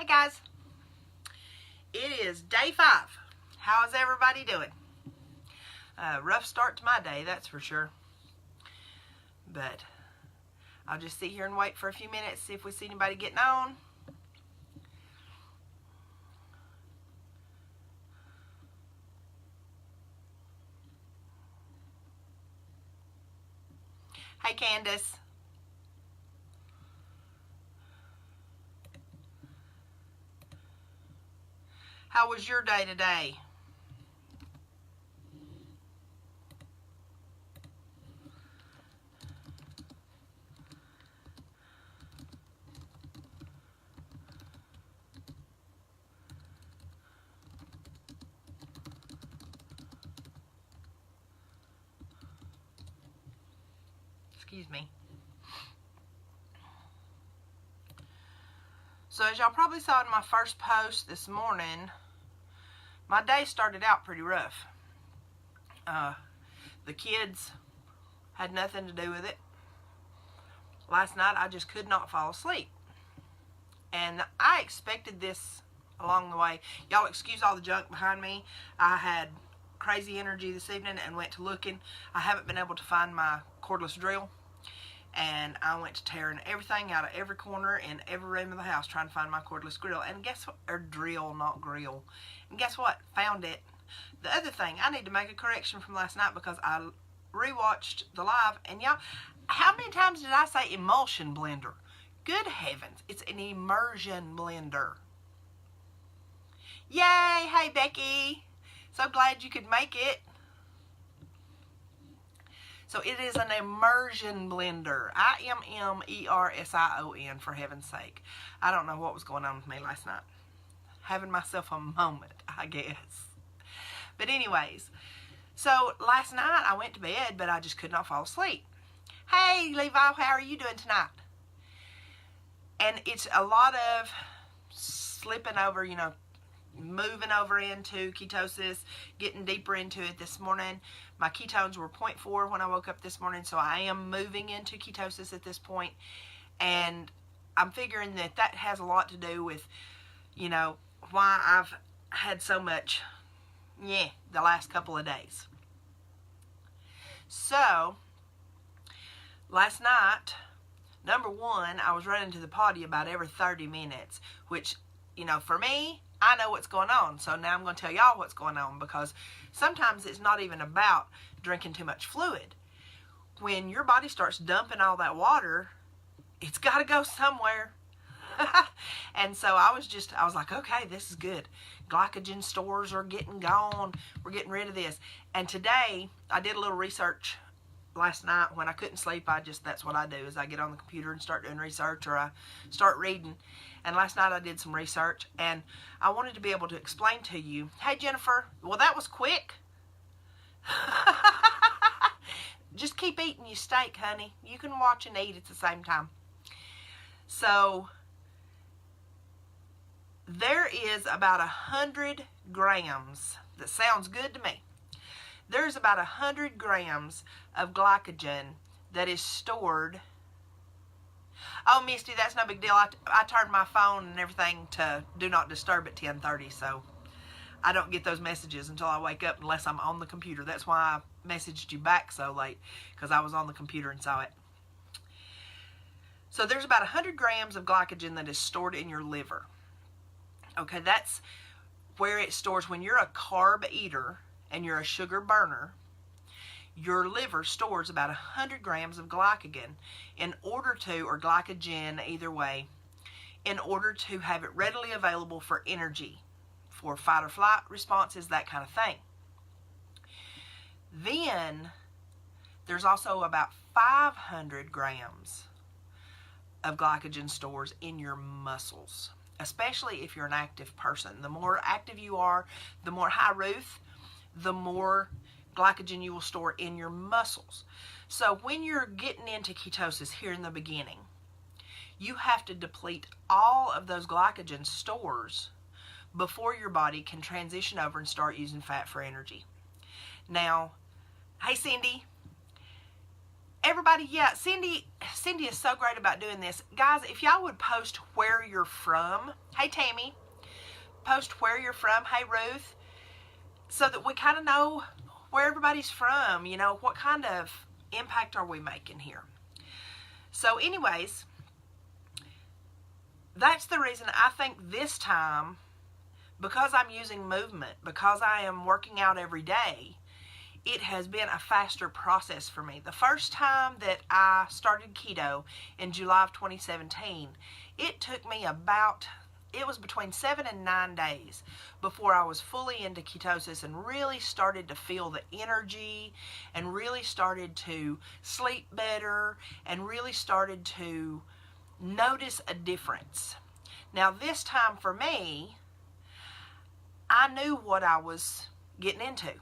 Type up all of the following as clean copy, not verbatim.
guys, it is day 5. How's everybody doing? Rough start to my day, that's for sure. But I'll just sit here and wait for a few minutes, see if we see anybody getting on. Hey, Candace. How was your day today? Excuse me. So as y'all probably saw in my first post this morning, my day started out pretty rough. The kids had nothing to do with it. Last night I just could not fall asleep. And I expected this along the way. Y'all excuse all the junk behind me. I had crazy energy this evening and went to looking. I haven't been able to find my cordless drill. And I went to tearing everything out of every corner in every room of the house trying to find my cordless grill. And guess what? Or drill, not grill. And guess what? Found it. The other thing, I need to make a correction from last night because I rewatched the live. And y'all, how many times did I say emulsion blender? Good heavens, it's an immersion blender. Yay! Hey, Becky. So glad you could make it. So it is an immersion blender. I-M-M-E-R-S-I-O-N, for heaven's sake. I don't know what was going on with me last night. Having myself a moment, I guess. But anyways, so last night I went to bed, but I just could not fall asleep. Hey, Levi, how are you doing tonight? And it's a lot of slipping over, you know, moving over into ketosis, getting deeper into it this morning. My ketones were 0.4 when I woke up this morning, so I am moving into ketosis at this point. And I'm figuring that that has a lot to do with, you know, why I've had so much, the last couple of days. So, last night, number one, I was running to the potty about every 30 minutes, which, you know, for me, I know what's going on. So now I'm going to tell y'all what's going on, because sometimes it's not even about drinking too much fluid. When your body starts dumping all that water, it's got to go somewhere. And so I was like, okay, this is good. Glycogen stores are getting gone. We're getting rid of this. And today, I did a little research last night when I couldn't sleep. That's what I do, is I get on the computer and start doing research, or I start reading. And last night I did some research, and I wanted to be able to explain to you. Hey, Jennifer, well, that was quick. Just keep eating your steak, honey. You can watch and eat at the same time. So, there is about 100 grams. That sounds good to me. There's about 100 grams of glycogen that is stored. Oh, Misty, that's no big deal. I turned my phone and everything to do not disturb at 10:30, so I don't get those messages until I wake up unless I'm on the computer. That's why I messaged you back so late, because I was on the computer and saw it. So there's about 100 grams of glycogen that is stored in your liver. Okay, that's where it stores. When you're a carb eater and you're a sugar burner, your liver stores about 100 grams of glycogen or glycogen, either way, in order to have it readily available for energy, for fight or flight responses, that kind of thing. Then, there's also about 500 grams of glycogen stores in your muscles, especially if you're an active person. The more active you are, the more high Ruth, the more glycogen you will store in your muscles. So when you're getting into ketosis here in the beginning, you have to deplete all of those glycogen stores before your body can transition over and start using fat for energy. Now, hey Cindy, everybody, yeah, Cindy is so great about doing this. Guys, if y'all would post where you're from. Hey, Tammy. Post where you're from. Hey, Ruth. So that we kind of know where everybody's from. You know, what kind of impact are we making here? So anyways, that's the reason I think this time, because I'm using movement, because I am working out every day, it has been a faster process for me. The first time that I started keto in July of 2017, it took me it was between 7 and 9 days before I was fully into ketosis and really started to feel the energy and really started to sleep better and really started to notice a difference. Now this time for me, I knew what I was getting into.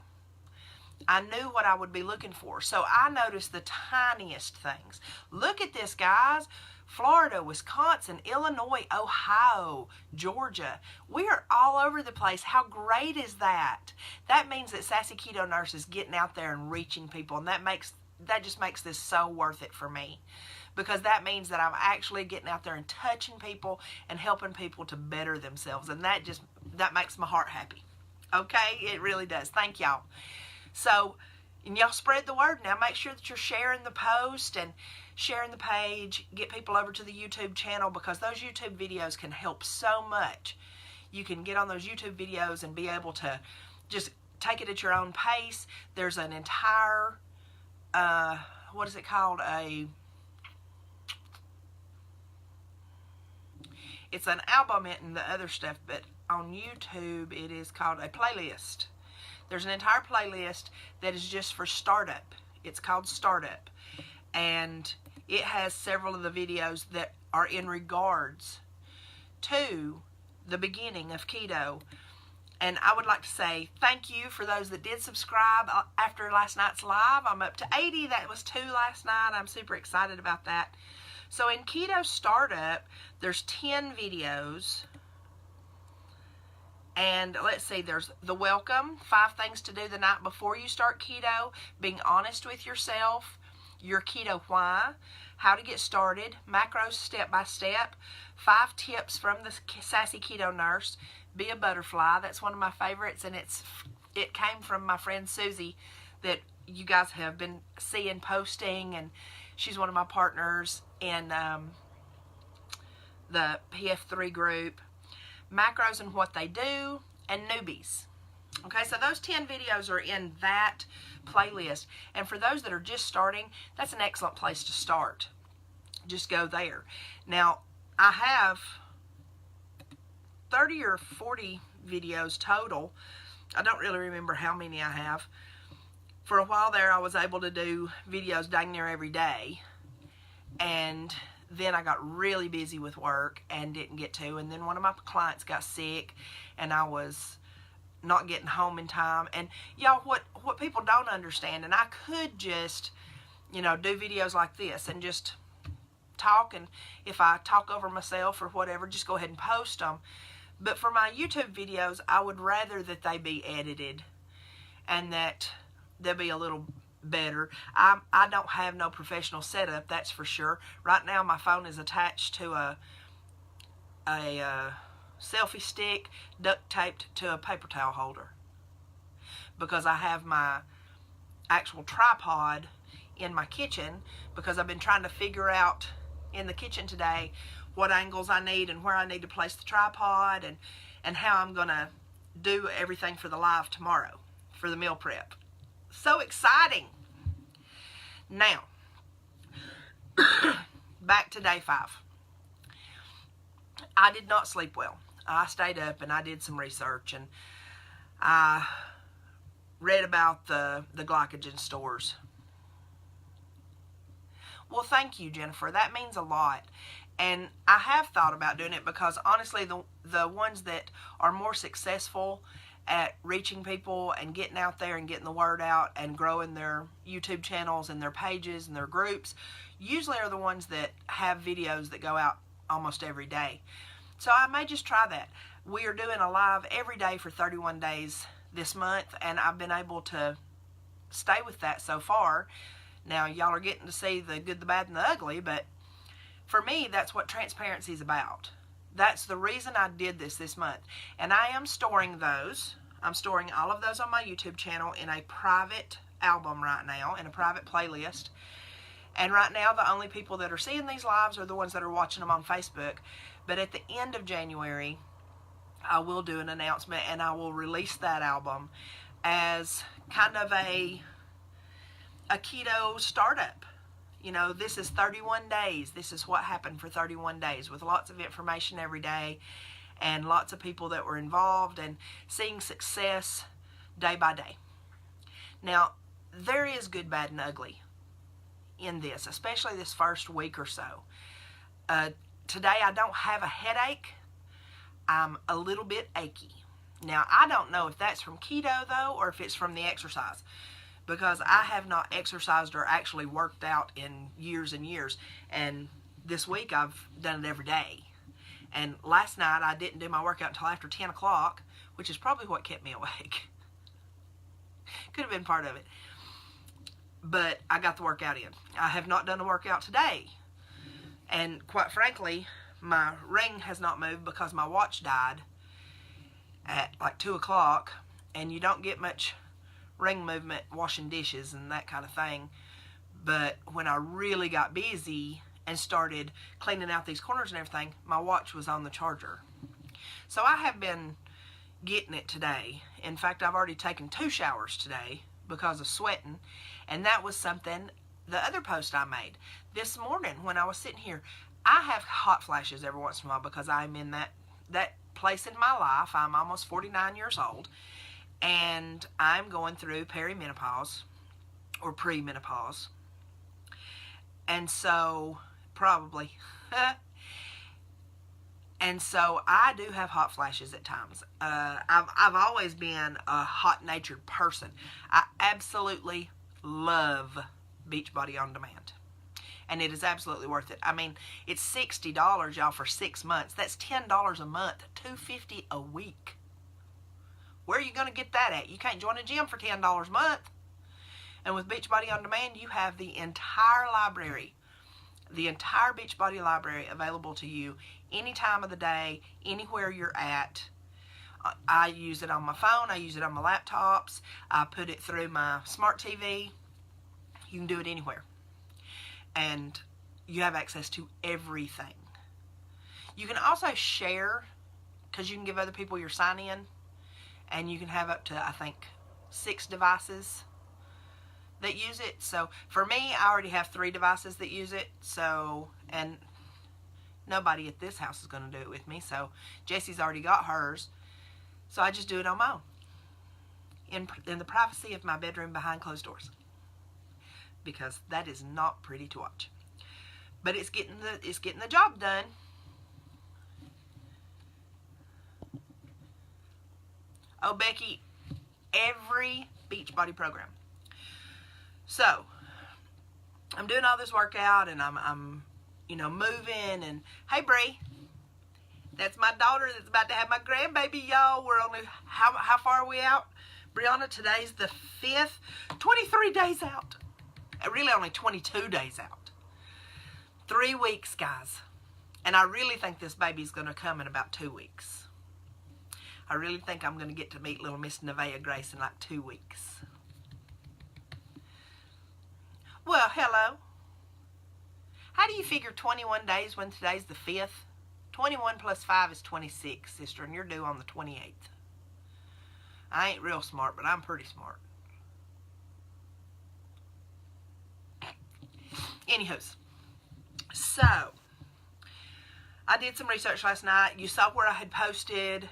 I knew what I would be looking for. So I noticed the tiniest things. Look at this, guys. Florida, Wisconsin, Illinois, Ohio, Georgia. We are all over the place. How great is that? That means that Sassy Keto Nurse is getting out there and reaching people. And that just makes this so worth it for me. Because that means that I'm actually getting out there and touching people and helping people to better themselves. And that makes my heart happy. Okay? It really does. Thank y'all. So, and y'all spread the word now. Make sure that you're sharing the post and sharing the page. Get people over to the YouTube channel, because those YouTube videos can help so much. You can get on those YouTube videos and be able to just take it at your own pace. There's an entire, what is it called? It's an album and the other stuff, but on YouTube it is called a playlist. There's an entire playlist that is just for startup. It's called Startup. And it has several of the videos that are in regards to the beginning of keto. And I would like to say thank you for those that did subscribe after last night's live. I'm up to 80. That was 2 last night. I'm super excited about that. So in Keto Startup, there's 10 videos. And let's see, there's the welcome, 5 things to do the night before you start keto, being honest with yourself, your keto why, how to get started, macros step by step, 5 tips from the Sassy Keto Nurse, be a butterfly. That's one of my favorites, and it came from my friend Susie that you guys have been seeing posting, and she's one of my partners in the PF3 group. Macros and what they do, and newbies. Okay, so those 10 videos are in that playlist. And for those that are just starting, that's an excellent place to start. Just go there. Now, I have 30 or 40 videos total. I don't really remember how many I have. For a while there, I was able to do videos dang near every day. And then I got really busy with work and didn't get to. And then one of my clients got sick and I was not getting home in time. And y'all, what people don't understand, and I could just, do videos like this and just talk. And if I talk over myself or whatever, just go ahead and post them. But for my YouTube videos, I would rather that they be edited and that they'll be a little better. I don't have no professional setup, that's for sure. Right now my phone is attached to a selfie stick duct taped to a paper towel holder, because I have my actual tripod in my kitchen, because I've been trying to figure out in the kitchen today what angles I need and where I need to place the tripod and how I'm gonna do everything for the live tomorrow for the meal prep. So exciting. Now, back to day 5. I did not sleep well. I stayed up and I did some research, and I read about the glycogen stores. Well, thank you, Jennifer. That means a lot. And I have thought about doing it, because honestly, the ones that are more successful at reaching people and getting out there and getting the word out and growing their YouTube channels and their pages and their groups usually are the ones that have videos that go out almost every day. So I may just try that. We are doing a live every day for 31 days this month, and I've been able to stay with that so far. Now, y'all are getting to see the good, the bad, and the ugly, but for me, that's what transparency is about. That's the reason I did this month. And I am storing those. I'm storing all of those on my YouTube channel in a private album right now, in a private playlist. And right now, the only people that are seeing these lives are the ones that are watching them on Facebook. But at the end of January, I will do an announcement, and I will release that album as kind of a keto startup. You know, this is 31 days. This is what happened for 31 days with lots of information every day and lots of people that were involved and seeing success day by day. Now, there is good, bad, and ugly in this, especially this first week or so. Today, I don't have a headache. I'm a little bit achy. Now, I don't know if that's from keto, though, or if it's from the exercise, because I have not exercised or actually worked out in years and years. And this week, I've done it every day. And last night, I didn't do my workout until after 10 o'clock, which is probably what kept me awake. Could have been part of it. But I got the workout in. I have not done a workout today. And quite frankly, my ring has not moved because my watch died at like 2 o'clock. And you don't get much ring movement washing dishes and that kind of thing. But when I really got busy and started cleaning out these corners and everything, my watch was on the charger. So I have been getting it today. In fact, I've already taken 2 showers today because of sweating. And that was something, the other post I made this morning when I was sitting here. I have hot flashes every once in a while because I'm in that place in my life. I'm almost 49 years old. And I'm going through perimenopause or premenopause. And so, probably. And so, I do have hot flashes at times. I've always been a hot-natured person. I absolutely love Beachbody On Demand. And it is absolutely worth it. I mean, it's $60, y'all, for 6 months. That's $10 a month, $250 a week. Where are you going to get that at? You can't join a gym for $10 a month. And with Beachbody On Demand, you have the entire library, the entire Beachbody library available to you any time of the day, anywhere you're at. I use it on my phone. I use it on my laptops. I put it through my smart TV. You can do it anywhere. And you have access to everything. You can also share, because you can give other people your sign-in. And you can have up to, I think, 6 devices that use it. So, for me, I already have 3 devices that use it. So, and nobody at this house is going to do it with me. So, Jesse's already got hers. So, I just do it on my own. In the privacy of my bedroom behind closed doors. Because that is not pretty to watch. But it's getting the job done. Oh, Becky, every Beachbody program. So, I'm doing all this workout, and I'm moving, and hey, Bree, that's my daughter that's about to have my grandbaby, y'all. We're only, how far are we out? Brianna, today's the 5th, 23 days out. Really only 22 days out. 3 weeks, guys. And I really think this baby's going to come in about 2 weeks. I really think I'm going to get to meet little Miss Nevaeh Grace in like 2 weeks. Well, hello. How do you figure 21 days when today's the 5th? 21 plus 5 is 26, sister, and you're due on the 28th. I ain't real smart, but I'm pretty smart. Anywho's, so, I did some research last night. You saw where I had posted.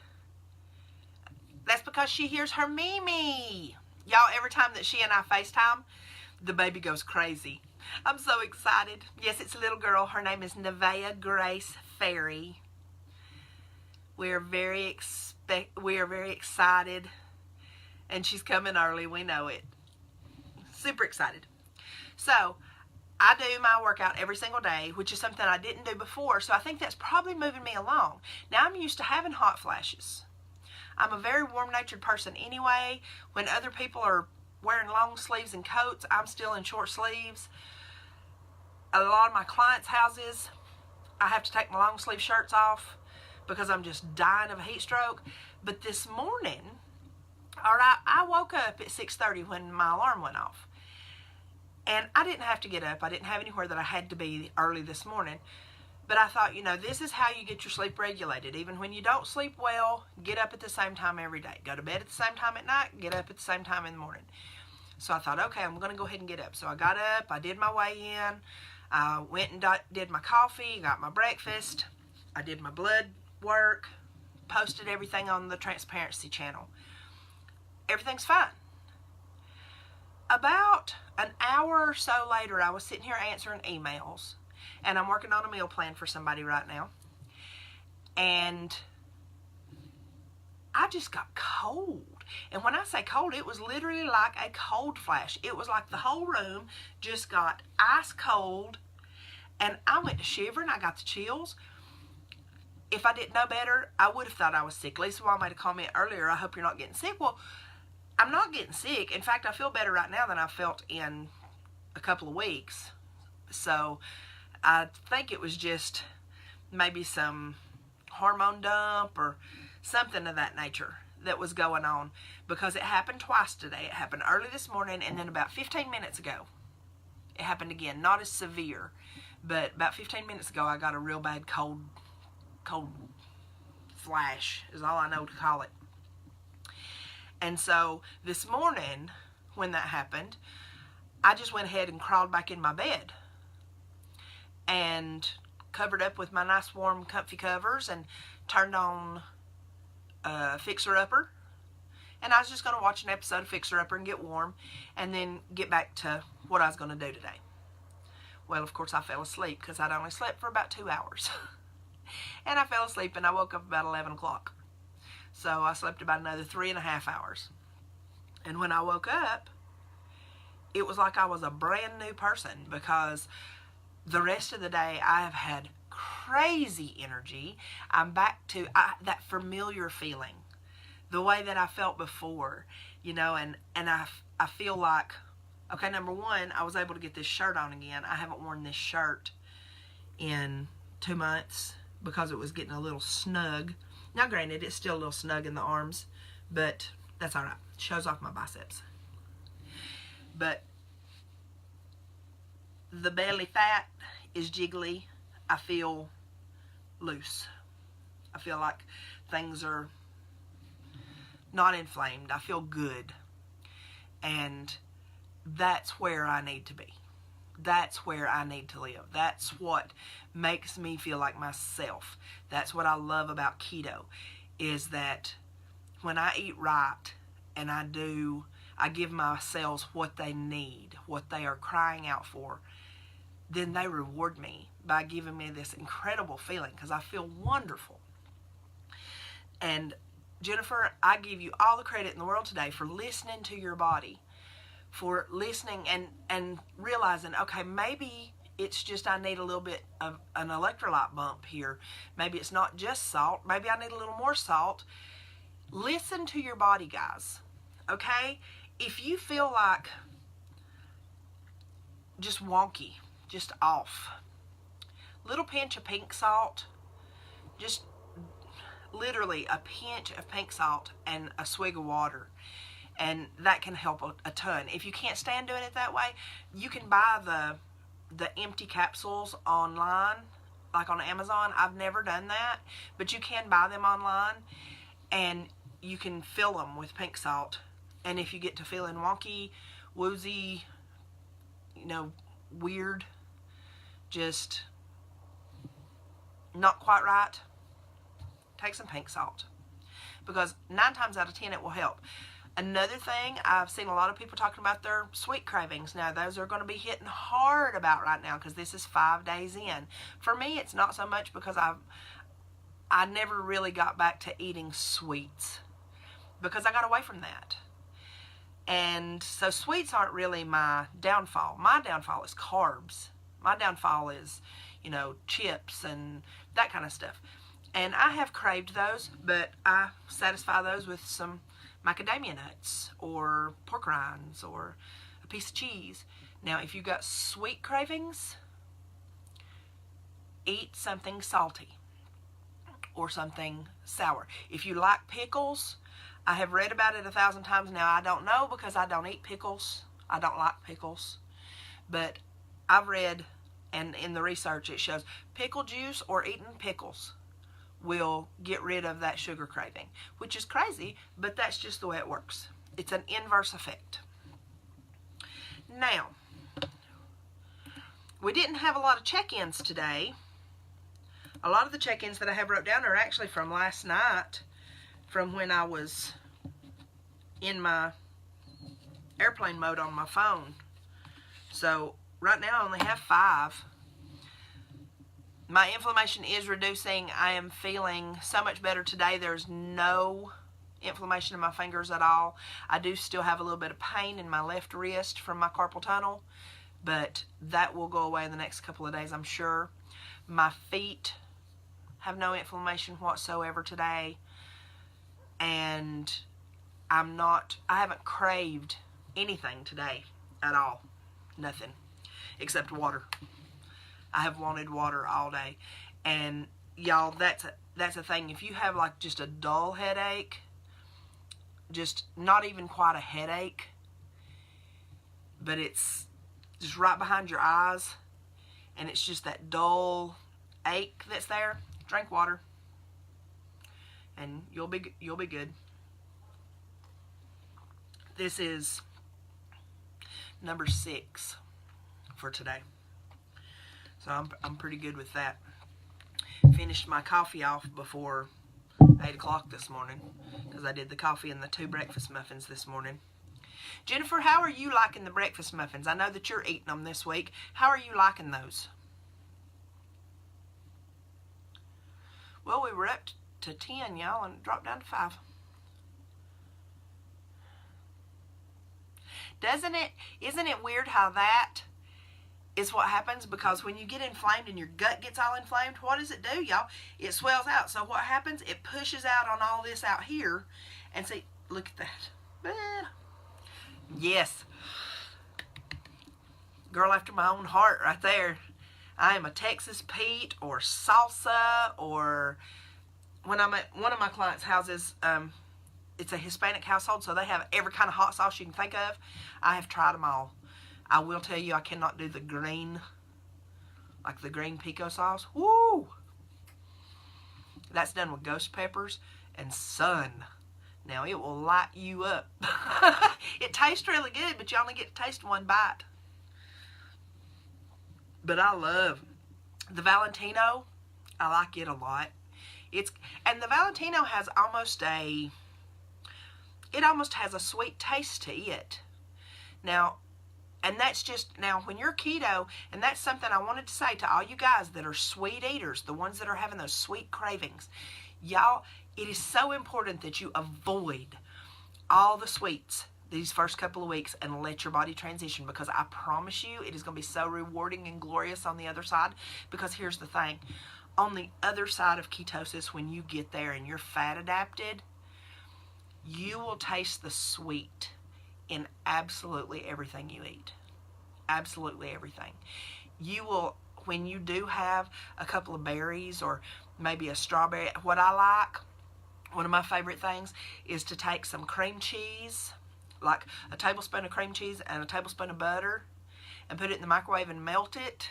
That's because she hears her Mimi. Y'all, every time that she and I FaceTime, the baby goes crazy. I'm so excited. Yes, it's a little girl. Her name is Nevaeh Grace Ferry. We are very excited. And she's coming early. We know it. Super excited. So, I do my workout every single day, which is something I didn't do before. So, I think that's probably moving me along. Now, I'm used to having hot flashes. I'm a very warm-natured person anyway. When other people are wearing long sleeves and coats. I'm still in short sleeves. A lot of my clients' houses, I have to take my long sleeve shirts off because I'm just dying of a heat stroke. But this morning, all right, I woke up at 6:30 when my alarm went off. And I didn't have to get up. I didn't have anywhere that I had to be early this morning. But I thought, this is how you get your sleep regulated. Even when you don't sleep well, get up at the same time every day. Go to bed at the same time at night, get up at the same time in the morning. So I thought, okay, I'm going to go ahead and get up. So I got up, I did my weigh in, I went and did my coffee, got my breakfast, I did my blood work, posted everything on the transparency channel. Everything's fine. About an hour or so later, I was sitting here answering emails, and I'm working on a meal plan for somebody right now, and I just got cold. And when I say cold, it was literally like a cold flash. It was like the whole room just got ice cold, and I went to shivering. I got the chills. If I didn't know better, I would have thought I was sick. Lisa Wall made a comment earlier, I hope you're not getting sick. Well, I'm not getting sick. In fact, I feel better right now than I felt in a couple of weeks. So I think it was just maybe some hormone dump or something of that nature that was going on, because it happened twice today. It happened early this morning, and then about 15 minutes ago it happened again. Not as severe, but about 15 minutes ago I got a real bad cold flash is all I know to call it. And so this morning when that happened, I just went ahead and crawled back in my bed and covered up with my nice warm comfy covers and turned on Fixer Upper, and I was just going to watch an episode of Fixer Upper and get warm and then get back to what I was going to do today. Well, of course I fell asleep because I'd only slept for about 2 hours. And I fell asleep and I woke up about 11 o'clock. So I slept about another 3.5 hours. And when I woke up, it was like I was a brand new person, because the rest of the day I have had crazy energy. I'm back to that familiar feeling, the way that I felt before, and I feel like, okay, number one, I was able to get this shirt on again. I haven't worn this shirt in 2 months because it was getting a little snug. Now granted, it's still a little snug in the arms, but that's all right. Shows off my biceps. But the belly fat is jiggly. I feel loose. I feel like things are not inflamed. I feel good. And that's where I need to be. That's where I need to live. That's what makes me feel like myself. That's what I love about keto, is that when I eat right and I give my cells what they need, what they are crying out for, then they reward me by giving me this incredible feeling, because I feel wonderful. And Jennifer, I give you all the credit in the world today for listening to your body, for listening and realizing, okay, maybe it's just I need a little bit of an electrolyte bump here. Maybe it's not just salt. Maybe I need a little more salt. Listen to your body, guys, okay? If you feel like just wonky, just off, little pinch of pink salt, just literally a pinch of pink salt and a swig of water, and that can help a ton. If you can't stand doing it that way, you can buy the empty capsules online, like on Amazon. I've never done that, but you can buy them online, and you can fill them with pink salt. And if you get to feeling wonky, woozy, weird, just not quite right, take some pink salt, because 9 times out of 10 it will help. Another thing, I've seen a lot of people talking about their sweet cravings. Now, those are going to be hitting hard about right now, because this is 5 days in. For me, it's not so much, because I never really got back to eating sweets, because I got away from that. And so sweets aren't really my downfall. My downfall is carbs. My downfall is, chips and that kind of stuff. And I have craved those, but I satisfy those with some macadamia nuts or pork rinds or a piece of cheese. Now, if you've got sweet cravings, eat something salty or something sour. If you like pickles, I have read about it 1,000 times now. I don't know because I don't eat pickles. I don't like pickles. But I've read, and in the research it shows, pickle juice or eating pickles will get rid of that sugar craving, which is crazy, but that's just the way it works. It's an inverse effect. Now, we didn't have a lot of check-ins today. A lot of the check-ins that I have wrote down are actually from last night, from when I was in my airplane mode on my phone. So right now I only have 5. My inflammation is reducing. I am feeling so much better today. There's no inflammation in my fingers at all. I do still have a little bit of pain in my left wrist from my carpal tunnel, but that will go away in the next couple of days, I'm sure. My feet have no inflammation whatsoever today, and I haven't craved anything today at all. Nothing except water. I have wanted water all day. And y'all, that's a thing. If you have like just a dull headache, just not even quite a headache, but it's just right behind your eyes, and it's just that dull ache that's there, drink water, and you'll be good. This is number 6 for today, so I'm pretty good with that. Finished my coffee off before 8 o'clock this morning because I did the coffee and the 2 breakfast muffins this morning. Jennifer, how are you liking the breakfast muffins? I know that you're eating them this week. How are you liking those? Well, we were up to 10, y'all, and dropped down to 5. Isn't it weird how that is what happens? Because when you get inflamed and your gut gets all inflamed, what does it do, y'all? It swells out. So what happens? It pushes out on all this out here. And see, look at that. Yes. Girl after my own heart right there. I am a Texas Pete or salsa, or when I'm at one of my clients' houses, it's a Hispanic household, so they have every kind of hot sauce you can think of. I have tried them all. I will tell you, I cannot do the green, like the green pico sauce. Woo! That's done with ghost peppers and sun. Now, it will light you up. It tastes really good, but you only get to taste one bite. But I love the Valentino. I like it a lot. And the Valentino has almost has a sweet taste to it. Now, and that's just, now when you're keto, and that's something I wanted to say to all you guys that are sweet eaters, the ones that are having those sweet cravings. Y'all, it is so important that you avoid all the sweets these first couple of weeks and let your body transition, because I promise you it is going to be so rewarding and glorious on the other side. Because here's the thing, on the other side of ketosis, when you get there and you're fat adapted, you will taste the sweet in absolutely everything you eat. Absolutely everything. You will, when you do have a couple of berries or maybe a strawberry, what I like, one of my favorite things is to take some cream cheese, like a tablespoon of cream cheese and a tablespoon of butter, and put it in the microwave and melt it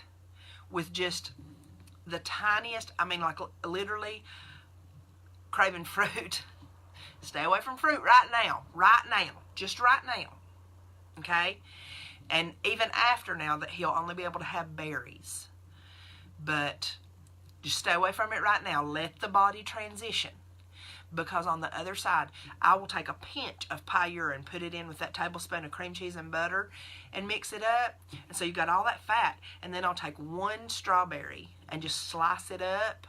with just the tiniest, I mean, like literally craving fruit. Stay away from fruit right now, just right now, okay? And even after now, that he'll only be able to have berries. But just stay away from it right now. Let the body transition. Because on the other side, I will take a pinch of pyure and put it in with that tablespoon of cream cheese and butter and mix it up. And so you got all that fat. And then I'll take 1 strawberry and just slice it up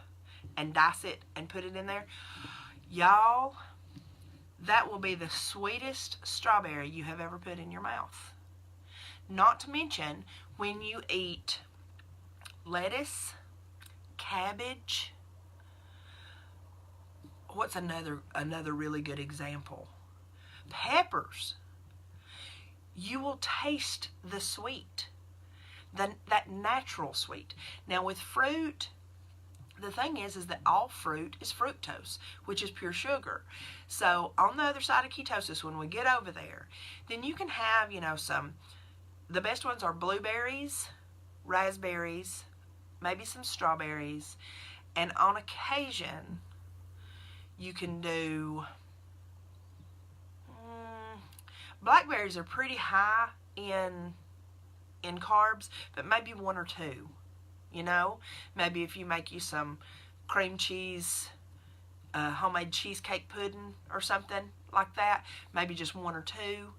and dice it and put it in there. Y'all, that will be the sweetest strawberry you have ever put in your mouth. Not to mention, when you eat lettuce, cabbage, what's another really good example? peppers. You will taste the sweet, that natural sweet. Now with fruit, the thing is that all fruit is fructose, which is pure sugar. So on the other side of ketosis, when we get over there, then you can have, the best ones are blueberries, raspberries, maybe some strawberries, and on occasion, you can do, blackberries are pretty high in carbs, but maybe one or two. Maybe if you make you some cream cheese, homemade cheesecake pudding or something like that, maybe just one or two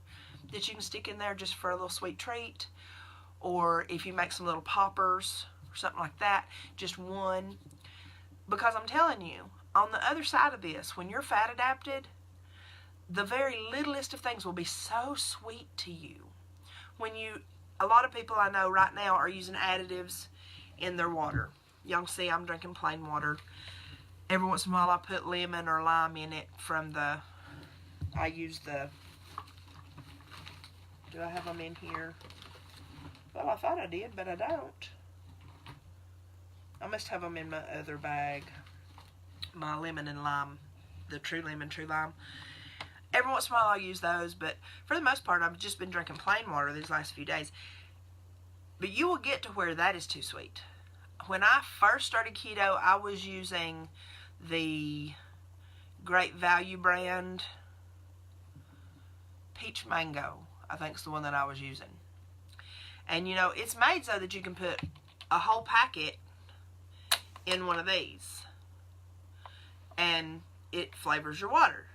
that you can stick in there just for a little sweet treat. Or if you make some little poppers or something like that, just one. Because I'm telling you, on the other side of this, when you're fat adapted, the very littlest of things will be so sweet to you. A lot of people I know right now are using additives in their water. Y'all can see I'm drinking plain water. Every once in a while I put lemon or lime in it I use the, do I have them in here? Well, I thought I did, but I don't. I must have them in my other bag. My lemon and lime, the True Lemon, True Lime. Every once in a while I'll use those, but for the most part I've just been drinking plain water these last few days. But you will get to where that is too sweet. When I first started keto, I was using the Great Value brand Peach Mango, I think is the one that I was using. And it's made so that you can put a whole packet in one of these. And it flavors your water.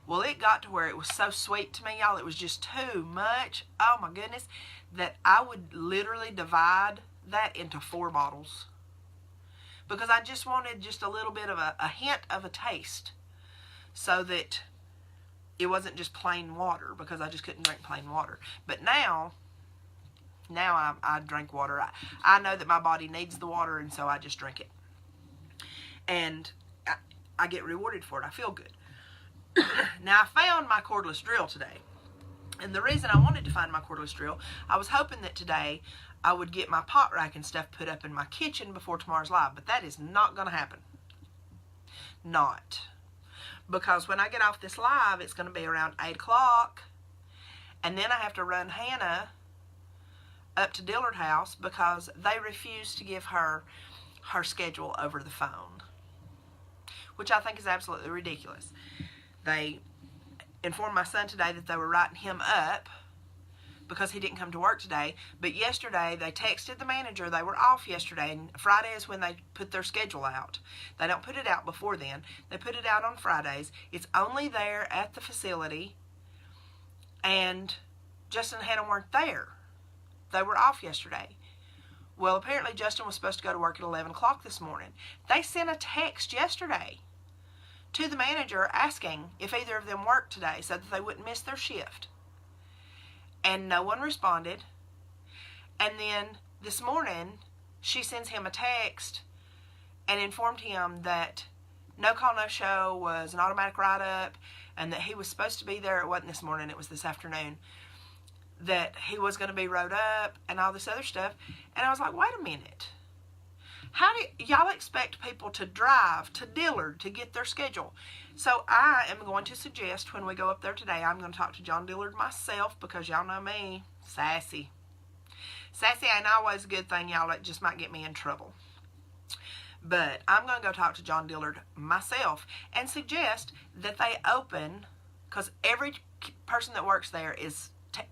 Well, it got to where it was so sweet to me, y'all, it was just too much. Oh my goodness. That I would literally divide that into 4 bottles. Because I just wanted just a little bit of a hint of a taste. So that it wasn't just plain water, because I just couldn't drink plain water. But now I drink water. I know that my body needs the water, and so I just drink it. And I get rewarded for it. I feel good. Now, I found my cordless drill today. And the reason I wanted to find my cordless drill, I was hoping that today I would get my pot rack and stuff put up in my kitchen before tomorrow's live. But that is not going to happen. Not. Because when I get off this live, it's going to be around 8 o'clock. And then I have to run Hannah up to Dillard House because they refuse to give her schedule over the phone. Which I think is absolutely ridiculous. They informed my son today that they were writing him up because he didn't come to work today. But yesterday, they texted the manager. They were off yesterday, and Friday is when they put their schedule out. They don't put it out before then. They put it out on Fridays. It's only there at the facility, and Justin and Hannah weren't there. They were off yesterday. Well, apparently Justin was supposed to go to work at 11 o'clock this morning. They sent a text yesterday to the manager asking if either of them worked today so that they wouldn't miss their shift. And no one responded. And then this morning, she sends him a text and informed him that no call, no show was an automatic write-up, and that he was supposed to be there. It wasn't this morning, it was this afternoon. That he was going to be wrote up and all this other stuff. And I was like, wait a minute. How do y'all expect people to drive to Dillard to get their schedule? So I am going to suggest when we go up there today, I'm going to talk to John Dillard myself, because y'all know me, sassy. Sassy ain't always a good thing, y'all. It just might get me in trouble. But I'm going to go talk to John Dillard myself and suggest that they open, because every person that works there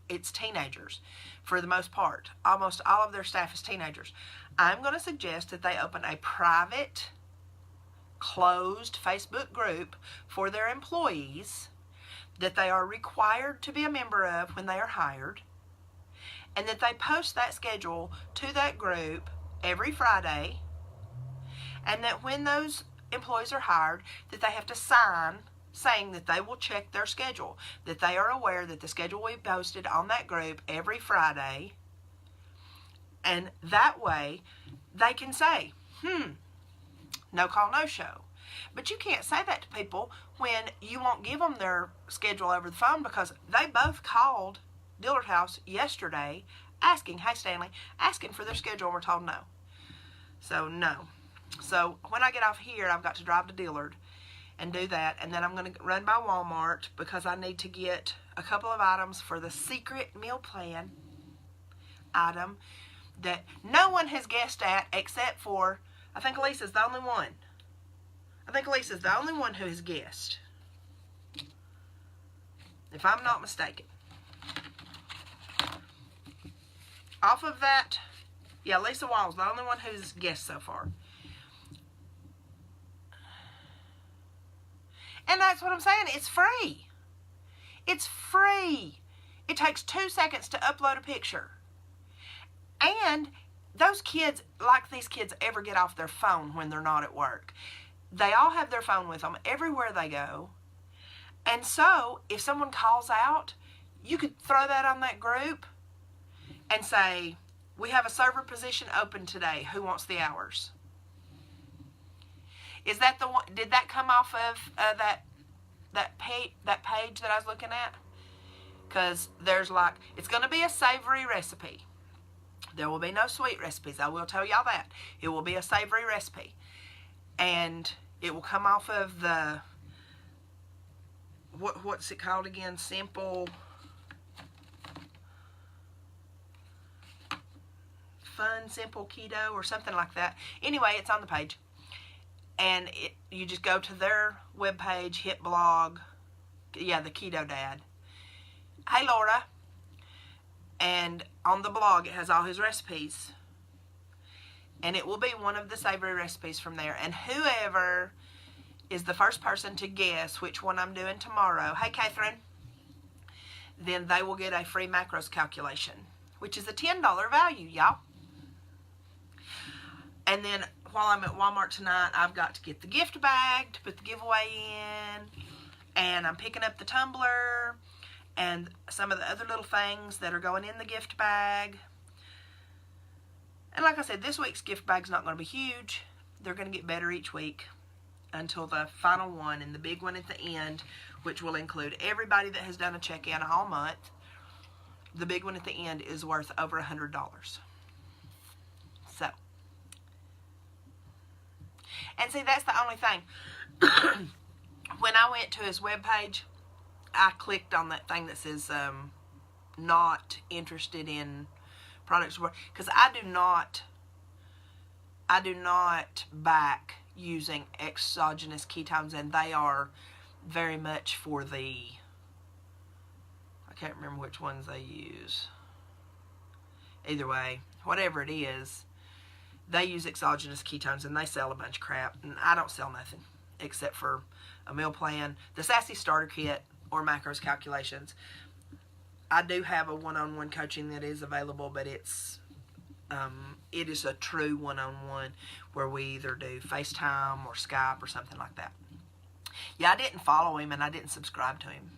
it's teenagers for the most part. Almost all of their staff is teenagers. I'm going to suggest that they open a private, closed Facebook group for their employees that they are required to be a member of when they are hired, and that they post that schedule to that group every Friday, and that when those employees are hired, that they have to sign saying that they will check their schedule, that they are aware that the schedule will be posted on that group every Friday, and that way they can say, no call, no show. But you can't say that to people when you won't give them their schedule over the phone, because they both called Dillard House yesterday asking, hey Stanley, asking for their schedule, and we're told no. So no. So when I get off here, I've got to drive to Dillard and do that, and then I'm going to run by Walmart because I need to get a couple of items for the secret meal plan item that no one has guessed at except for, I think Lisa's the only one. I think Lisa's the only one who has guessed, if I'm not mistaken. Off of that, yeah, Lisa Wall's the only one who's guessed so far. And that's what I'm saying. It's free. It's free. It takes 2 seconds to upload a picture. And those kids, like these kids ever get off their phone when they're not at work. They all have their phone with them everywhere they go. And so, if someone calls out, you could throw that on that group and say, we have a server position open today. Who wants the hours? Is that the one? Did that come off of that page that I was looking at? Because there's like, it's going to be a savory recipe. There will be no sweet recipes. I will tell y'all that. It will be a savory recipe. And it will come off of the, what's it called again? Simple Keto or something like that. Anyway, it's on the page. And you just go to their webpage, hit blog. Yeah, the Keto Dad. Hey, Laura. And on the blog, it has all his recipes. And it will be one of the savory recipes from there. And whoever is the first person to guess which one I'm doing tomorrow, hey, Catherine, then they will get a free macros calculation, which is a $10 value, y'all. And then while I'm at Walmart tonight, I've got to get the gift bag to put the giveaway in. And I'm picking up the tumbler and some of the other little things that are going in the gift bag. And like I said, this week's gift bag's not going to be huge. They're going to get better each week until the final one and the big one at the end, which will include everybody that has done a check-in all month. The big one at the end is worth over $100. So. And see, that's the only thing. When I went to his webpage, I clicked on that thing that says not interested in products, because I do not back using exogenous ketones, and they are very much for the, I can't remember which ones they use. Either way, whatever it is, they use exogenous ketones, and they sell a bunch of crap, and I don't sell nothing except for a meal plan, the Sassy Starter Kit, or macros calculations. I do have a one-on-one coaching that is available, but it is a true one-on-one where we either do FaceTime or Skype or something like that. Yeah, I didn't follow him and I didn't subscribe to him.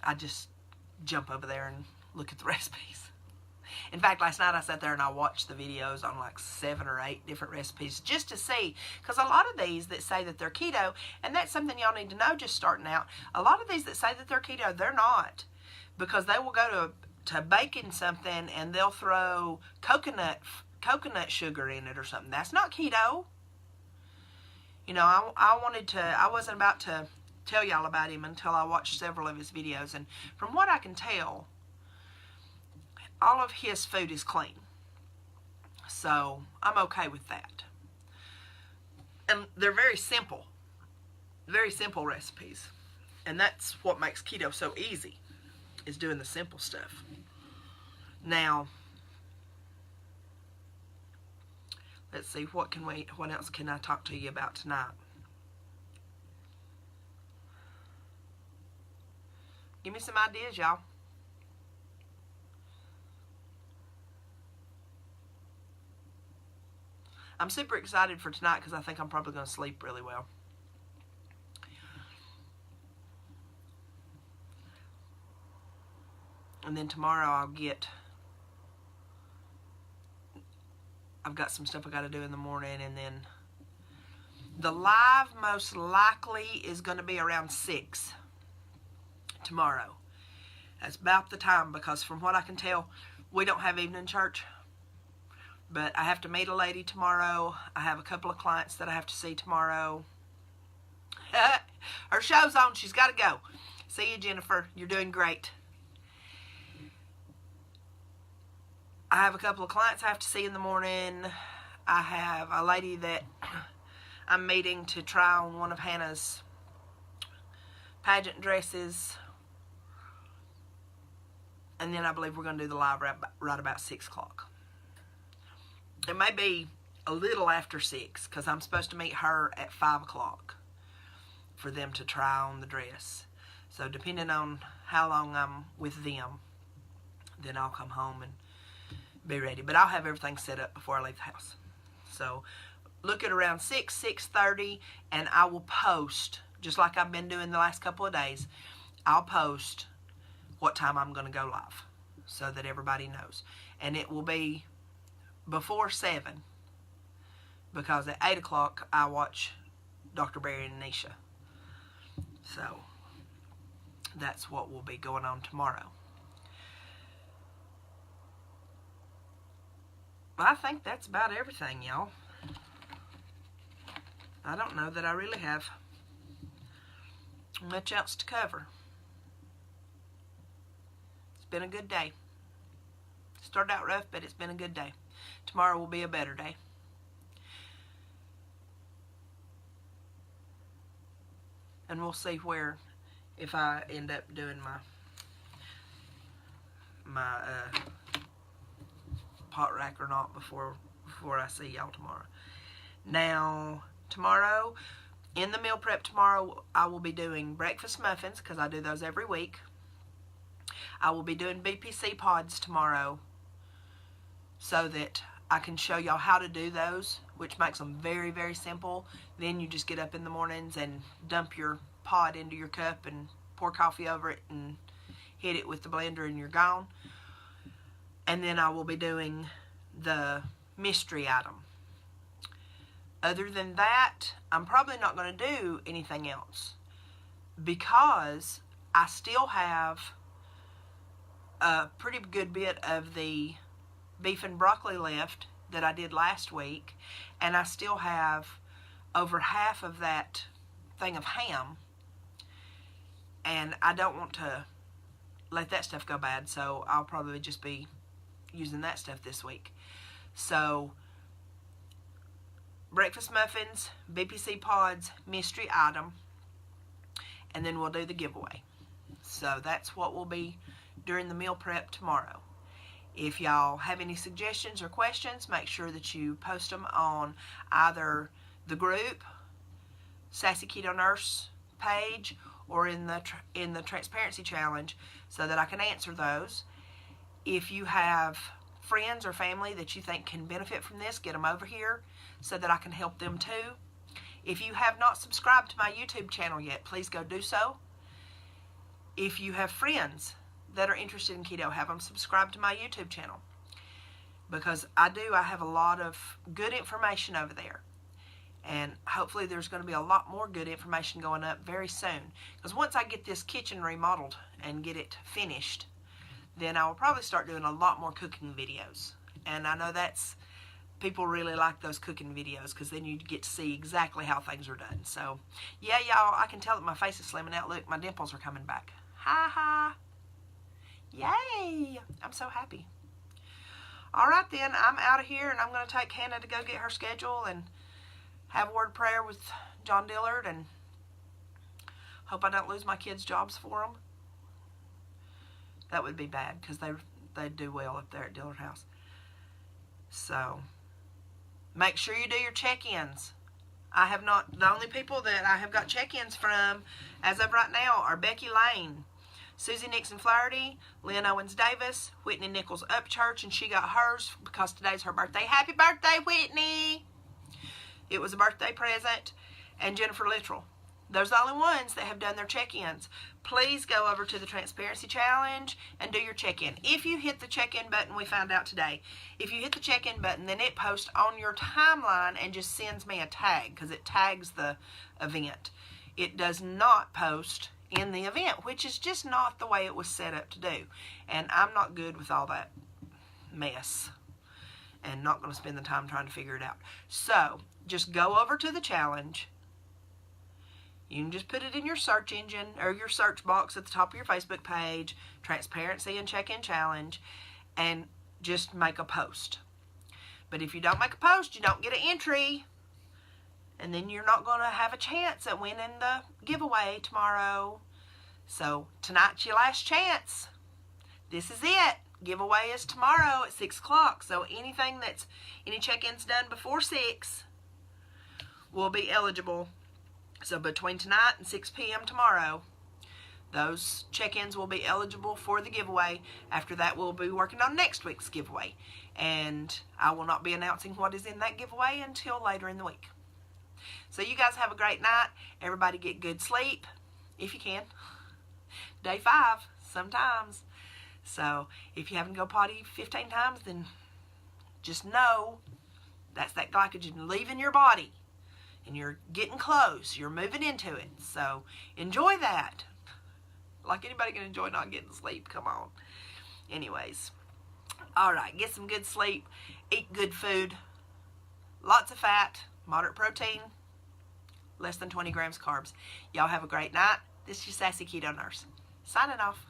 I just jump over there and look at the recipes. In fact, last night I sat there and I watched the videos on like 7 or 8 different recipes just to see, because a lot of these that say that they're keto, and that's something y'all need to know just starting out, a lot of these that say that they're keto, they're not, because they will go to baking something and they'll throw coconut sugar in it or something. That's not keto. You know, I wasn't about to tell y'all about him until I watched several of his videos, and from what I can tell, all of his food is clean. So, I'm okay with that. And they're very simple recipes. And that's what makes keto so easy, is doing the simple stuff. Now, let's see, what else can I talk to you about tonight? Give me some ideas, y'all. I'm super excited for tonight because I think I'm probably going to sleep really well. And then tomorrow I've got some stuff I got to do in the morning, and then The live most likely is going to be around 6 tomorrow. That's about the time, because from what I can tell, we don't have evening church. But I have to meet a lady tomorrow. I have a couple of clients that I have to see tomorrow. Her show's on. She's got to go. See you, Jennifer. You're doing great. I have a couple of clients I have to see in the morning. I have a lady that I'm meeting to try on one of Hannah's pageant dresses. And then I believe we're going to do the live right about 6 o'clock. It may be a little after 6, because I'm supposed to meet her at 5 o'clock for them to try on the dress. So depending on how long I'm with them, then I'll come home and be ready. But I'll have everything set up before I leave the house. So look at around 6, 6:30, and I will post, just like I've been doing the last couple of days, I'll post what time I'm going to go live so that everybody knows. And it will be before 7, because at 8 o'clock I watch Dr. Barry and Nisha. So that's what will be going on tomorrow. Well, I think that's about everything, y'all. I don't know that I really have much else to cover. It's been a good day. Started out rough, but it's been a good day. Tomorrow will be a better day. And we'll see where, if I end up doing my pot rack or not before I see y'all tomorrow. Now, tomorrow, in the meal prep tomorrow, I will be doing breakfast muffins, because I do those every week. I will be doing BPC pods tomorrow, so that I can show y'all how to do those, which makes them very, very simple. Then you just get up in the mornings and dump your pod into your cup and pour coffee over it and hit it with the blender and you're gone. And then I will be doing the mystery item. Other than that, I'm probably not going to do anything else, because I still have a pretty good bit of the beef and broccoli left that I did last week, and I still have over half of that thing of ham, and I don't want to let that stuff go bad, so I'll probably just be using that stuff this week. So breakfast muffins, BPC pods, mystery item, and then we'll do the giveaway. So that's what will be during the meal prep tomorrow. If y'all have any suggestions or questions, make sure that you post them on either the group, Sassy Keto Nurse page, or in the Transparency Challenge, so that I can answer those. If you have friends or family that you think can benefit from this, get them over here so that I can help them too. If you have not subscribed to my YouTube channel yet, please go do so. If you have friends that are interested in keto, have them subscribe to my YouTube channel, because I have a lot of good information over there, and hopefully there's going to be a lot more good information going up very soon, because once I get this kitchen remodeled and get it finished, then I will probably start doing a lot more cooking videos. And I know people really like those cooking videos, because then you get to see exactly how things are done. So yeah, y'all, I can tell that my face is slimming out. Look, my dimples are coming back. Ha ha. Yay! I'm so happy. All right, then, I'm out of here, and I'm going to take Hannah to go get her schedule and have a word of prayer with John Dillard, and hope I don't lose my kids' jobs for them. That would be bad, because they do well up there at Dillard House. So make sure you do your check-ins. The only people that I have got check-ins from as of right now are Becky Lane, Susie Nixon Flaherty, Lynn Owens Davis, Whitney Nichols Upchurch, and she got hers because today's her birthday. Happy birthday, Whitney! It was a birthday present. And Jennifer Littrell. Those are the only ones that have done their check-ins. Please go over to the Transparency Challenge and do your check-in. If you hit the check-in button, we found out today, if you hit the check-in button, then it posts on your timeline and just sends me a tag because it tags the event. It does not post in the event, which is just not the way it was set up to do. And I'm not good with all that mess and not going to spend the time trying to figure it out. So just go over to the challenge. You can just put it in your search engine or your search box at the top of your Facebook page, Transparency and Check-In Challenge, and just make a post. But if you don't make a post, you don't get an entry, and then you're not going to have a chance at winning the giveaway tomorrow. So tonight's your last chance. This is it. Giveaway is tomorrow at 6 o'clock. So any check-ins done before 6 will be eligible. So between tonight and 6 p.m. tomorrow, those check-ins will be eligible for the giveaway. After that, we'll be working on next week's giveaway. And I will not be announcing what is in that giveaway until later in the week. So you guys have a great night. Everybody get good sleep, if you can. Day 5, sometimes. So if you haven't go potty 15 times, then just know that's that glycogen leaving your body. And you're getting close. You're moving into it. So enjoy that. Like anybody can enjoy not getting sleep. Come on. Anyways. Alright. Get some good sleep. Eat good food. Lots of fat. Moderate protein. Less than 20 grams carbs. Y'all have a great night. This is your Sassy Keto Nurse. Signing off.